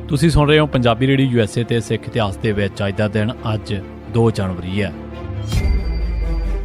ਤੁਸੀਂ ਸੁਣ ਰਹੇ ਹੋ ਪੰਜਾਬੀ ਰੇਡੀਓ USA ਤੇ ਸਿੱਖ ਇਤਿਹਾਸ ਦੇ ਵਿੱਚ ਅੱਜ ਦਾ ਦਿਨ ਅੱਜ 2 ਜਨਵਰੀ ਹੈ।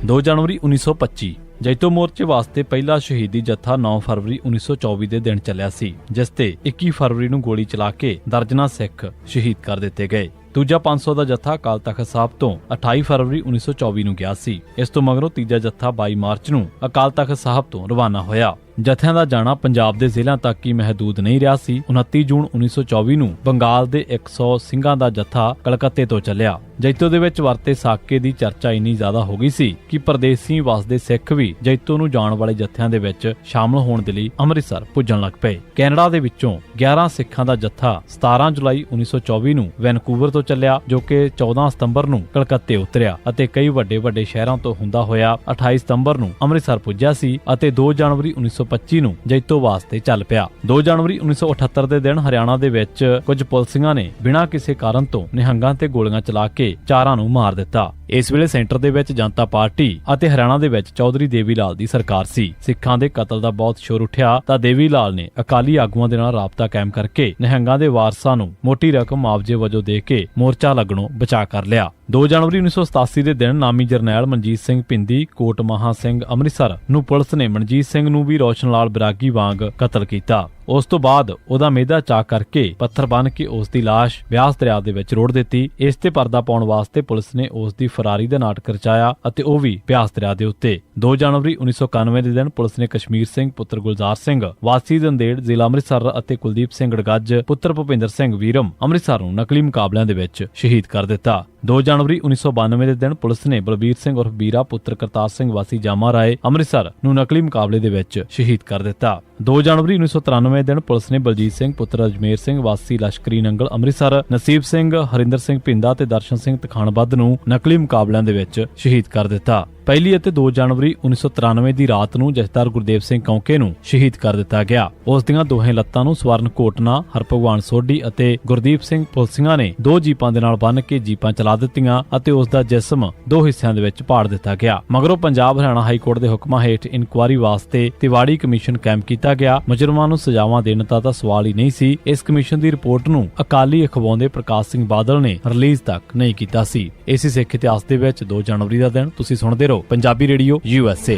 2 ਜਨਵਰੀ 1925 ਜੈਤੋ ਮੋਰਚੇ ਵਾਸਤੇ ਪਹਿਲਾ ਸ਼ਹੀਦੀ ਜੱਥਾ 9 ਫਰਵਰੀ 1924 ਦੇ ਦਿਨ ਚੱਲਿਆ ਸੀ, ਜਿਸ ਤੇ 21 ਫਰਵਰੀ ਨੂੰ ਗੋਲੀ ਚਲਾ ਕੇ ਦਰਜਨਾਂ ਸਿੱਖ ਸ਼ਹੀਦ ਕਰ ਦਿੱਤੇ ਗਏ। ਦੂਜਾ 500 ਦਾ ਜੱਥਾ ਅਕਾਲ ਤਖ਼ਤ ਸਾਹਿਬ ਤੋਂ 28 ਫਰਵਰੀ 1924 ਨੂੰ ਗਿਆ ਸੀ। ਇਸ ਤੋਂ ਮਗਰੋਂ ਤੀਜਾ ਜੱਥਾ 22 ਮਾਰਚ ਨੂੰ ਅਕਾਲ ਤਖ਼ਤ ਸਾਹਿਬ ਤੋਂ ਰਵਾਨਾ ਹੋਇਆ। ਜਥਿਆਂ ਦਾ ਜਾਣਾ ਪੰਜਾਬ ਦੇ ਜ਼ਿਲ੍ਹਿਆਂ ਤੱਕ ਹੀ ਮਹਦੂਦ ਨਹੀਂ ਰਿਹਾ ਸੀ। 29 ਜੂਨ 1924 ਨੂੰ ਬੰਗਾਲ ਦੇ 100 ਸਿੰਘਾਂ ਦਾ ਜੱਥਾ ਕਲਕੱਤੇ ਤੋਂ ਚੱਲਿਆ। ਜੈਤੋ ਦੇ ਵਿੱਚ ਵਰਤੇ ਸਾਕੇ ਦੀ ਚਰਚਾ ਇੰਨੀ ਜ਼ਿਆਦਾ ਹੋ ਗਈ ਸੀ ਕਿ ਪਰਦੇਸੀ ਵਸਦੇ ਸਿੱਖ ਵੀ ਜੈਤੋ ਨੂੰ ਜਾਣ ਵਾਲੇ ਜਥਿਆਂ ਦੇ ਵਿੱਚ ਸ਼ਾਮਲ ਹੋਣ ਦੇ ਲਈ ਅੰਮ੍ਰਿਤਸਰ ਪੁੱਜਣ ਲੱਗ ਪਏ। ਕੈਨੇਡਾ ਦੇ ਵਿੱਚੋਂ 11 ਸਿੱਖਾਂ ਦਾ ਜੱਥਾ 17 ਜੁਲਾਈ 1924 ਨੂੰ ਵੈਨਕੂਵਰ ਤੋਂ ਚੱਲਿਆ, ਜੋ ਕਿ 14 ਸਤੰਬਰ ਨੂੰ ਕਲਕੱਤੇ ਉਤਰਿਆ ਅਤੇ ਕਈ ਵੱਡੇ ਸ਼ਹਿਰਾਂ ਤੋਂ ਹੁੰਦਾ ਹੋਇਆ 28 ਸਤੰਬਰ ਨੂੰ ਅੰਮ੍ਰਿਤਸਰ ਪੁੱਜਿਆ ਸੀ ਅਤੇ 2 ਜਨਵਰੀ 1925 ਨੂੰ ਜੈਤੋ ਵਾਸਤੇ ਚੱਲ ਪਿਆ। 2 ਜਨਵਰੀ 1978 ਦੇ ਦਿਨ ਹਰਿਆਣਾ ਦੇ ਵਿੱਚ ਕੁਝ ਪੁਲਿਸੀਆਂ ਨੇ ਬਿਨਾਂ ਕਿਸੇ ਕਾਰਨ ਤੋਂ ਨਿਹੰਗਾਂ ਤੇ ਗੋਲੀਆਂ ਚਲਾ ਕੇ 4 ਨੂੰ ਮਾਰ ਦਿੱਤਾ। ਇਸ ਵੇਲੇ ਸੈਂਟਰ ਦੇ ਵਿੱਚ ਜਨਤਾ ਪਾਰਟੀ ਅਤੇ ਹਰਿਆਣਾ ਦੇ ਵਿੱਚ ਚੌਧਰੀ ਦੇਵੀ ਲਾਲ ਦੀ ਸਰਕਾਰ ਸੀ। ਸਿੱਖਾਂ ਦੇ ਕਤਲ ਦਾ ਬਹੁਤ ਸ਼ੋਰ ਉੱਠਿਆ ਤਾਂ ਦੇਵੀ ਲਾਲ ਨੇ ਅਕਾਲੀ ਆਗੂਆਂ ਦੇ ਨਾਲ ਰਾਬਤਾ ਕਾਇਮ ਕਰਕੇ ਨਿਹੰਗਾਂ ਦੇ ਵਾਰਸਾਂ ਨੂੰ ਮੋਟੀ ਰਕਮ ਮੁਆਵਜ਼ੇ ਵਜੋਂ ਦੇ ਕੇ ਮੋਰਚਾ ਲੱਗਣੋਂ ਬਚਾ ਕਰ ਲਿਆ। 2 ਜਨਵਰੀ 1987 ਦੇ ਦਿਨ ਨਾਮੀ ਜਰਨੈਲ ਮਨਜੀਤ ਸਿੰਘ ਪਿੰਦੀ ਕੋਟ ਮਹਾ ਸਿੰਘ ਅੰਮ੍ਰਿਤਸਰ ਨੂੰ ਪੁਲਿਸ ਨੇ ਮਨਜੀਤ ਸਿੰਘ ਨੂੰ ਵੀ ਰੋਸ਼ਨ ਲਾਲ ਬਰਾਗੀ ਵਾਂਗ ਕਤਲ ਕੀਤਾ। ਉਸ ਤੋਂ ਬਾਅਦ ਉਹਦਾ ਮਿਹਦਾ ਚਾ ਕਰਕੇ ਪੱਥਰ ਬੰਨ ਕੇ ਉਸ ਦੀ ਲਾਸ਼ ਬਿਆਸ ਦਰਿਆ ਦੇ ਵਿੱਚ ਰੋੜ ਦਿੱਤੀ। ਇਸ ਤੇ ਪਰਦਾ ਪਾਉਣ ਵਾਸਤੇ ਪੁਲਿਸ ਨੇ ਉਸ ਦੀ ਫਰਾਰੀ ਦਾ ਨਾਟਕ ਰਚਾਇਆ ਅਤੇ ਉਹ ਵੀ ਬਿਆਸ ਦਰਿਆ ਦੇ ਉੱਤੇ। 2 ਜਨਵਰੀ 1991 ਦੇ ਦਿਨ ਪੁਲਿਸ ਨੇ ਕਸ਼ਮੀਰ ਸਿੰਘ ਪੁੱਤਰ ਗੁਲਜ਼ਾਰ ਸਿੰਘ ਵਾਸੀ ਦੰਦੇੜ ਜ਼ਿਲ੍ਹਾ ਅੰਮ੍ਰਿਤਸਰ ਅਤੇ ਕੁਲਦੀਪ ਸਿੰਘ ਗੜਗੱਜ ਪੁੱਤਰ ਭੁਪਿੰਦਰ ਸਿੰਘ ਵੀਰਮ ਅੰਮ੍ਰਿਤਸਰ ਨੂੰ ਨਕਲੀ ਮੁਕਾਬਲਿਆਂ ਦੇ ਵਿੱਚ ਸ਼ਹੀਦ ਕਰ ਦਿੱਤਾ। 2 ਜਨਵਰੀ 1992 ਦੇ ਦਿਨ ਪੁਲਿਸ ਨੇ ਬਲਬੀਰ ਸਿੰਘ ਉਰਫ ਬੀਰਾ ਪੁੱਤਰ ਕਰਤਾਰ ਸਿੰਘ ਵਾਸੀ ਜਾਮਾ ਰਾਏ ਅੰਮ੍ਰਿਤਸਰ ਨੂੰ ਨਕਲੀ ਮੁਕਾਬਲੇ ਦੇ ਵਿੱਚ ਸ਼ਹੀਦ ਕਰ ਦਿੱਤਾ। 2 ਜਨਵਰੀ 1993 ਦਿਨ ਪੁਲਿਸ ਨੇ ਬਲਜੀਤ ਸਿੰਘ ਪੁੱਤਰ ਅਜਮੇਰ ਸਿੰਘ ਵਾਸੀ ਲਸ਼ਕਰੀ ਨੰਗਲ ਅੰਮ੍ਰਿਤਸਰ, ਨਸੀਬ ਸਿੰਘ, ਹਰਿੰਦਰ ਸਿੰਘ ਭਿੰਦਾ ਤੇ ਦਰਸ਼ਨ ਸਿੰਘ ਤਖਾਣਬੱਧ ਨੂੰ ਨਕਲੀ ਮੁਕਾਬਲਿਆਂ ਦੇ ਵਿੱਚ ਸ਼ਹੀਦ ਕਰ ਦਿੱਤਾ। 1 ਅਤੇ 2 ਜਨਵਰੀ 1993 ਦੀ ਰਾਤ ਨੂੰ ਜਥੇਦਾਰ ਗੁਰਦੇਵ ਸਿੰਘ ਕੌਂਕੇ ਨੂੰ ਸ਼ਹੀਦ ਕਰ ਦਿੱਤਾ ਗਿਆ। ਉਸ ਦੀਆਂ ਦੋਹੇ ਲੱਤਾਂ ਨੂੰ ਸਵਰਨ ਕੋਟਨਾ, ਹਰਭਗਵਾਨ ਸੋਢੀ ਅਤੇ ਗੁਰਦੀਪ ਸਿੰਘ ਪੁਲਸੀਆਂ ਨੇ 2 ਜੀਪਾਂ ਦੇ ਨਾਲ ਬੰਨ੍ਹ ਕੇ ਜੀਪਾਂ ਚਲਾ ਦਿੱਤੀਆਂ ਅਤੇ ਉਸ ਦਾ ਜਿਸਮ 2 ਹਿੱਸਿਆਂ ਦੇ ਵਿੱਚ ਪਾੜ ਦਿੱਤਾ ਗਿਆ। ਮਗਰੋਂ ਪੰਜਾਬ ਹਰਿਆਣਾ ਹਾਈ ਕੋਰਟ ਦੇ ਹੁਕਮਾਂ ਹੇਠ ਇਨਕੁਆਇਰੀ ਵਾਸਤੇ ਤਿਵਾੜੀ ਕਮਿਸ਼ਨ ਕਾਇਮ ਕੀਤਾ ਗਿਆ। ਮੁਜਰਮਾਂ ਨੂੰ ਸਜ਼ਾਵਾਂ ਦੇਣ ਦਾ ਤਾਂ ਸਵਾਲ ਹੀ ਨਹੀਂ ਸੀ। ਇਸ ਕਮਿਸ਼ਨ ਦੀ ਰਿਪੋਰਟ ਨੂੰ ਅਕਾਲੀ ਅਖਵਾਉਂਦੇ ਪ੍ਰਕਾਸ਼ ਸਿੰਘ ਬਾਦਲ ਨੇ ਰਿਲੀਜ਼ ਤੱਕ ਨਹੀਂ ਕੀਤਾ ਸੀ। ਇਸੇ ਸਿੱਖ ਇਤਿਹਾਸ ਦੇ ਵਿੱਚ 2 ਜਨਵਰੀ ਦਾ ਦਿਨ ਤੁਸੀਂ ਸੁਣਦੇ ਰਹੋ ਪੰਜਾਬੀ ਰੇਡੀਓ USA।